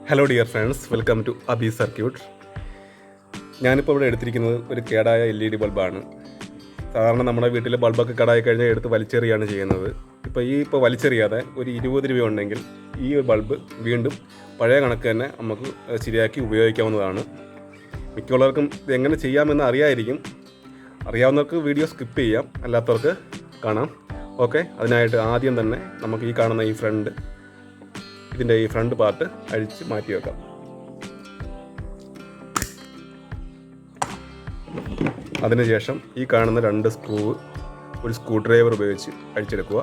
Hello dear friends, welcome to Abee's circuit. ഞാനിപ്പോൾ ഇവിടെ എടുത്തിരിക്കുന്നത് ഒരു കേടായ LED ബൾബാണ്. സാധാരണ നമ്മുടെ വീട്ടിലെ ബൾബൊക്കെ കേടായി കഴിഞ്ഞാൽ എടുത്ത് വലിച്ചെറിയാണ് ചെയ്യുന്നത്. ഇപ്പോൾ വലിച്ചെറിയാതെ ഒരു 20 രൂപ ഉണ്ടെങ്കിൽ ഈ ബൾബ് വീണ്ടും പഴയ കണക്ക് തന്നെ നമുക്ക് ശരിയാക്കി ഉപയോഗിക്കാവുന്നതാണ്. മിക്കുള്ളവർക്കും ഇതെങ്ങനെ ചെയ്യാമെന്ന് അറിയാവുന്നവർക്ക് വീഡിയോ സ്കിപ്പ് ചെയ്യാം, അല്ലാത്തവർക്ക് കാണാം. ഓക്കെ, അതിനായിട്ട് ആദ്യം തന്നെ നമുക്ക് ഈ കാണുന്ന ഇതിൻ്റെ ഈ ഫ്രണ്ട് പാർട്ട് അഴിച്ച് മാറ്റി വെക്കാം. അതിനുശേഷം ഈ കാണുന്ന 2 സ്ക്രൂവ് ഒരു സ്ക്രൂ ഡ്രൈവർ ഉപയോഗിച്ച് അഴിച്ചെടുക്കുക.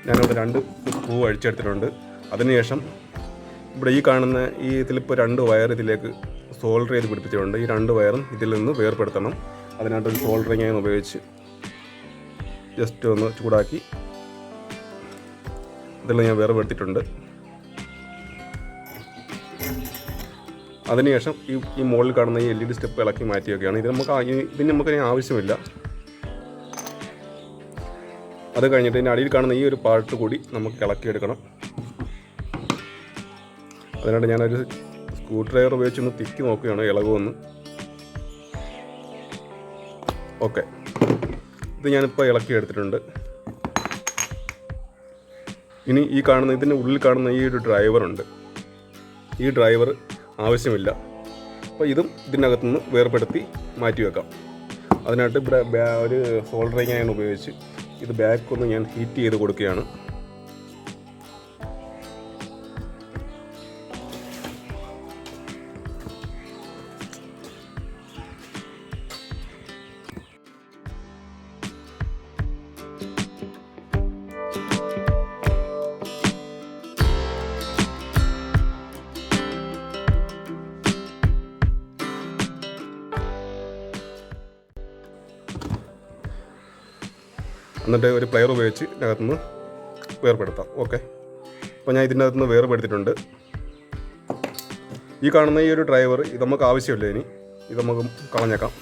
ഞാനിവിടെ 2 സ്ക്രൂ അഴിച്ചെടുത്തിട്ടുണ്ട്. അതിനുശേഷം ഇവിടെ ഈ കാണുന്ന ഇതിലിപ്പോൾ 2 വയർ ഇതിലേക്ക് സോൾഡർ ചെയ്ത് പിടിപ്പിച്ചിട്ടുണ്ട്. ഈ 2 വയറും ഇതിൽ നിന്ന് വേർപെടുത്തണം. അതിനായിട്ടൊരു സോൾഡറിങ് ഉപയോഗിച്ച് ജസ്റ്റ് ഒന്ന് ചൂടാക്കി ഇതിൽ ഞാൻ വേർപെടുത്തിയിട്ടുണ്ട്. അതിനുശേഷം ഈ മുകളിൽ കാണുന്ന ഈ LED സ്റ്റെപ്പ് ഇളക്കി മാറ്റി വയ്ക്കുകയാണ്. ഇതിന് നമുക്ക് ആവശ്യമില്ല. അത് കഴിഞ്ഞിട്ട് ഇതിൻ്റെ അടിയിൽ കാണുന്ന ഈ ഒരു പാർട്ട് കൂടി നമുക്ക് ഇളക്കിയെടുക്കണം. അതിനായിട്ട് ഞാനൊരു സ്ക്രൂ ഡ്രൈവർ ഉപയോഗിച്ചൊന്ന് തിക്കി നോക്കുകയാണ് ഇളകുമെന്ന്. ഓക്കെ, ഇത് ഞാനിപ്പോൾ ഇളക്കിയെടുത്തിട്ടുണ്ട്. ഇനി ഇതിൻ്റെ ഉള്ളിൽ കാണുന്ന ഈ ഒരു ഡ്രൈവറുണ്ട്. ഈ ഡ്രൈവർ ആവശ്യമില്ല. അപ്പോൾ ഇതും ഇതിനകത്തുനിന്ന് വേർപെടുത്തി മാറ്റി വെക്കാം. അതിനായിട്ട് ഇവിടെ ഒരു സോൾഡറിങ് ഉപയോഗിച്ച് ഇത് ബാക്കൊന്ന് ഞാൻ ഹീറ്റ് ചെയ്ത് കൊടുക്കുകയാണ്. എന്നിട്ട് ഒരു പ്ലെയർ ഉപയോഗിച്ച് ഇതിനകത്തുനിന്ന് വേർപെടുത്താം. ഓക്കെ, അപ്പോൾ ഞാൻ ഇതിനകത്തുനിന്ന് വേർപെടുത്തിയിട്ടുണ്ട്. ഈ കാണുന്ന ഈ ഒരു ഡ്രൈവർ ഇത് നമുക്ക് ആവശ്യമില്ല. ഇനി ഇത് നമുക്ക് കളഞ്ഞേക്കാം.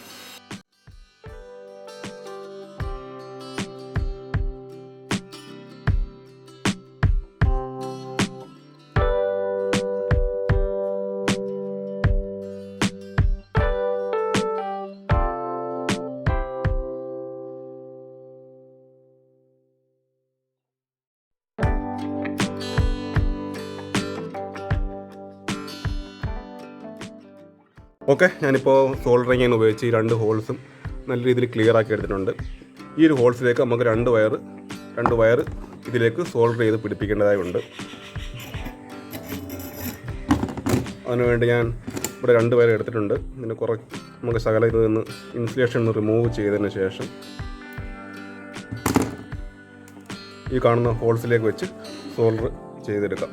ഓക്കെ, ഞാനിപ്പോൾ സോൾഡറിങ് ഉപയോഗിച്ച് ഈ 2 ഹോൾസും നല്ല രീതിയിൽ ക്ലിയർ ആക്കി എടുത്തിട്ടുണ്ട്. ഈ ഒരു ഹോൾസിലേക്ക് നമുക്ക് 2 വയർ ഇതിലേക്ക് സോൾഡർ ചെയ്ത് പിടിപ്പിക്കേണ്ടതായുണ്ട്. അതിനുവേണ്ടി ഞാൻ ഇവിടെ 2 വയർ എടുത്തിട്ടുണ്ട്. ഇതിന് നമുക്ക് ശകലം ഇതിൽ നിന്ന് ഇൻസുലേഷൻ റിമൂവ് ചെയ്തതിന് ശേഷം ഈ കാണുന്ന ഹോൾസിലേക്ക് വെച്ച് സോൾഡർ ചെയ്തെടുക്കാം.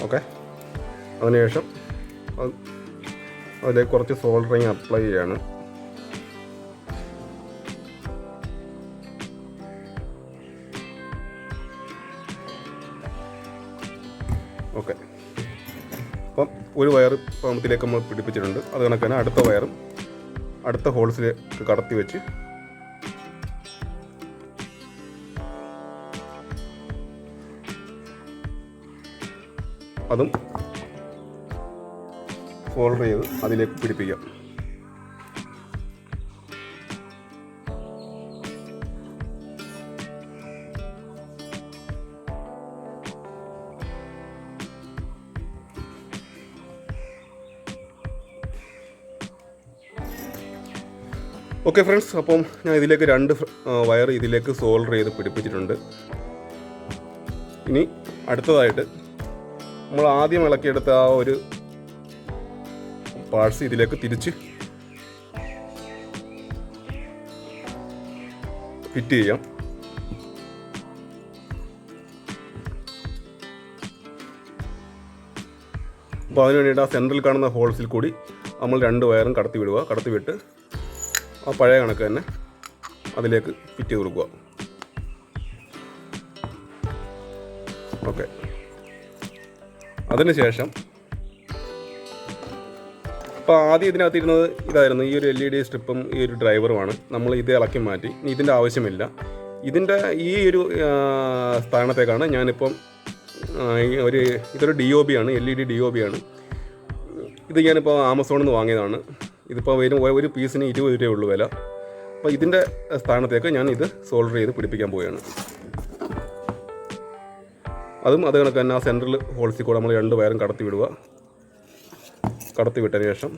ഓക്കെ, അതിനുശേഷം അതിലേക്ക് കുറച്ച് സോൾഡറിങ് അപ്ലൈ ചെയ്യാണ്. ഓക്കെ, അപ്പം ഒരു വയർ ഇതിലേക്ക് നമ്മൾ പിടിപ്പിച്ചിട്ടുണ്ട്. അത് കണക്ക് തന്നെ അടുത്ത വയറും അടുത്ത ഹോൾസിലേക്ക് കടത്തി വെച്ച് അതും സോൾഡർ ചെയ്ത് അതിലേക്ക് പിടിപ്പിക്കാം. ഓക്കെ ഫ്രണ്ട്സ്, അപ്പം ഞാൻ ഇതിലേക്ക് 2 വയർ ഇതിലേക്ക് സോൾഡർ ചെയ്ത് പിടിപ്പിച്ചിട്ടുണ്ട്. ഇനി അടുത്തതായിട്ട് നമ്മൾ ആദ്യം ഇളക്കിയെടുത്ത ആ ഒരു പാർട്സ് ഇതിലേക്ക് തിരിച്ച് ഫിറ്റ് ചെയ്യാം. അപ്പോൾ അതിന് വേണ്ടിയിട്ട് ആ സെൻട്രൽ കാണുന്ന ഹോൾസിൽ കൂടി നമ്മൾ 2 വയറും കടത്തി വിടുക. കടത്തി വിട്ട് ആ പഴയ കണക്ക് തന്നെ അതിലേക്ക് ഫിറ്റ് ചെയ്ത് കൊടുക്കുക. ഓക്കെ. അതിനുശേഷം അപ്പോൾ ആദ്യം ഇതിനകത്ത് ഇരുന്നത് ഇതായിരുന്നു, ഈ ഒരു LED സ്ട്രിപ്പും ഈ ഒരു ഡ്രൈവറുമാണ്. നമ്മൾ ഇത് ഇളക്കി മാറ്റി. ഇതിൻ്റെ ആവശ്യമില്ല. ഇതിൻ്റെ ഈ ഒരു സ്ഥാനത്തേക്കാണ് ഞാനിപ്പം ഇതൊരു DOB ആണ്, LED DOB ആണ്. ഇത് ഞാനിപ്പോൾ ആമസോണിൽ നിന്ന് വാങ്ങിയതാണ്. ഇതിപ്പോൾ ഒരു പീസിന് 20 രൂപയേ ഉള്ളൂ വില. അപ്പോൾ ഇതിൻ്റെ സ്ഥാനത്തേക്ക് ഞാൻ ഇത് സോൾഡർ ചെയ്ത് പിടിപ്പിക്കാൻ പോവുകയാണ്. അതും അത് കണക്ക് തന്നെ ആ സെൻറ്ററിൽ ഹോൾസിൽ കൂടെ നമ്മൾ 2 വയറും കടത്തി വിടുക. കടത്തി വിട്ടതിന് ശേഷം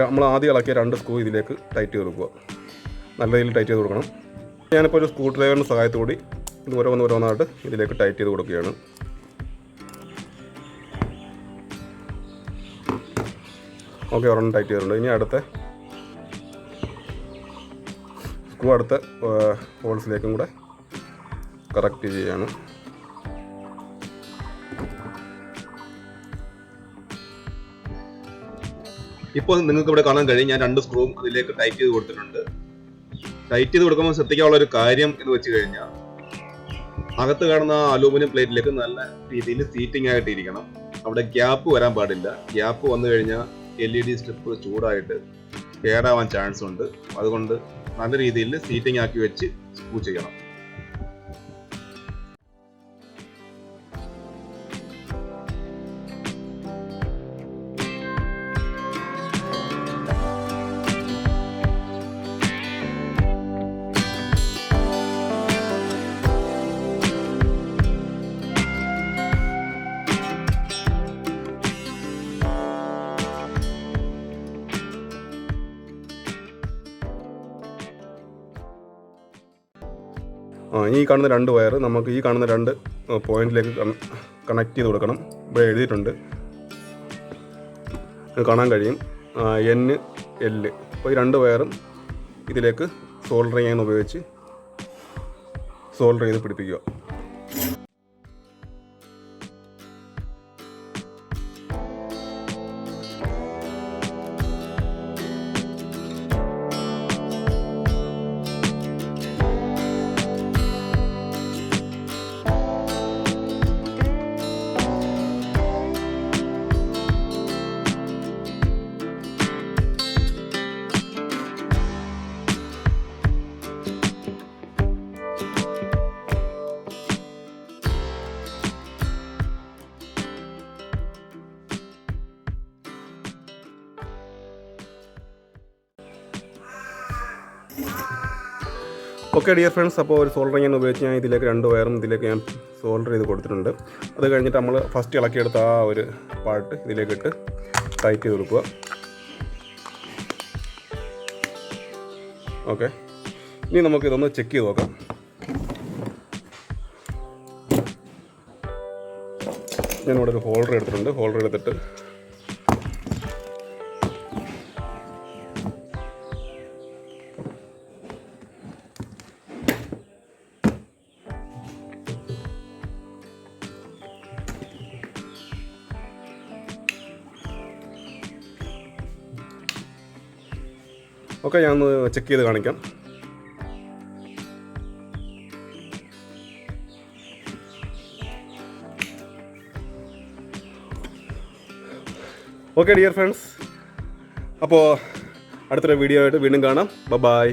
നമ്മൾ ആദ്യം ഇളക്കിയ 2 സ്ക്രൂ ഇതിലേക്ക് ടൈറ്റ് ചെയ്ത് കൊടുക്കുക. നല്ല രീതിയിൽ ടൈറ്റ് ചെയ്ത് കൊടുക്കണം. ഞാനിപ്പോൾ ഒരു സ്ക്രൂ ഡ്രൈവറിൻ്റെ സഹായത്തോടെ ഇത് ഓരോന്നായിട്ട് ഇതിലേക്ക് ടൈറ്റ് ചെയ്ത് കൊടുക്കുകയാണ്. ഓക്കെ, ഒരെണ്ണം ടൈറ്റ് ചെയ്തിട്ടുണ്ട്. ഇനി അടുത്ത സ്ക്രൂ അടുത്ത ഹോൾസിലേക്കും കൂടെ കറക്റ്റ് ചെയ്യുകയാണ്. ഇപ്പോൾ നിങ്ങൾക്ക് ഇവിടെ കാണാൻ കഴിയും, ഞാൻ 2 സ്ക്രൂവും അതിലേക്ക് ടൈറ്റ് ചെയ്ത് കൊടുത്തിട്ടുണ്ട്. ടൈറ്റ് ചെയ്ത് കൊടുക്കുമ്പോൾ ശ്രദ്ധിക്കാനുള്ള ഒരു കാര്യം എന്ന് വെച്ച് കഴിഞ്ഞാൽ, അകത്ത് കാണുന്ന അലൂമിനിയം പ്ലേറ്റിലേക്ക് നല്ല രീതിയിൽ സീറ്റിംഗ് ആയിട്ട് ഇരിക്കണം. അവിടെ ഗ്യാപ്പ് വരാൻ പാടില്ല. ഗ്യാപ്പ് വന്നു കഴിഞ്ഞാൽ LED സ്ട്രിപ്പ് ചൂടായിട്ട് കേടാവാൻ ചാൻസ് ഉണ്ട്. അതുകൊണ്ട് നല്ല രീതിയിൽ സീറ്റിംഗ് ആക്കി വെച്ച് സ്ക്രൂ ചെയ്യണം. ഈ കാണുന്ന 2 വയർ നമുക്ക് ഈ കാണുന്ന 2 പോയിന്റിലേക്ക് കണക്ട് ചെയ്ത് കൊടുക്കണം. ഇവിടെ എഴുതിയിട്ടുണ്ട്, കാണാൻ കഴിയും, N, L. അപ്പോൾ ഈ 2 വയറും ഇതിലേക്ക് സോൾഡർ ചെയ്യാൻ ഉപയോഗിച്ച് സോൾഡർ ചെയ്ത് പിടിപ്പിക്കുക. ഓക്കെ ഡിയർ ഫ്രണ്ട്സ്, അപ്പോൾ ഒരു സോൾഡർ ചെയ്യാൻ ഉപയോഗിച്ച് ഞാൻ ഇതിലേക്ക് 2 വയറും ഇതിലേക്ക് ഞാൻ സോൾഡർ ചെയ്ത് കൊടുത്തിട്ടുണ്ട്. അത് കഴിഞ്ഞിട്ട് നമ്മൾ ഫസ്റ്റ് ഇളക്കിയെടുത്ത ആ ഒരു പാർട്ട് ഇതിലേക്കിട്ട് ടൈറ്റ് ചെയ്ത് കൊടുക്കുക. ഓക്കെ, ഇനി നമുക്കിതൊന്ന് ചെക്ക് ചെയ്ത് നോക്കാം. ഞാനിവിടെ ഒരു ഹോൾഡർ എടുത്തിട്ടുണ്ട്. ഹോൾഡർ എടുത്തിട്ട് ഓക്കെ, ഞാനൊന്ന് ചെക്ക് ചെയ്ത് കാണിക്കാം. ഓക്കെ ഡിയർ ഫ്രണ്ട്സ്, അപ്പോൾ അടുത്തൊരു വീഡിയോ ആയിട്ട് വീണ്ടും കാണാം. ബൈ.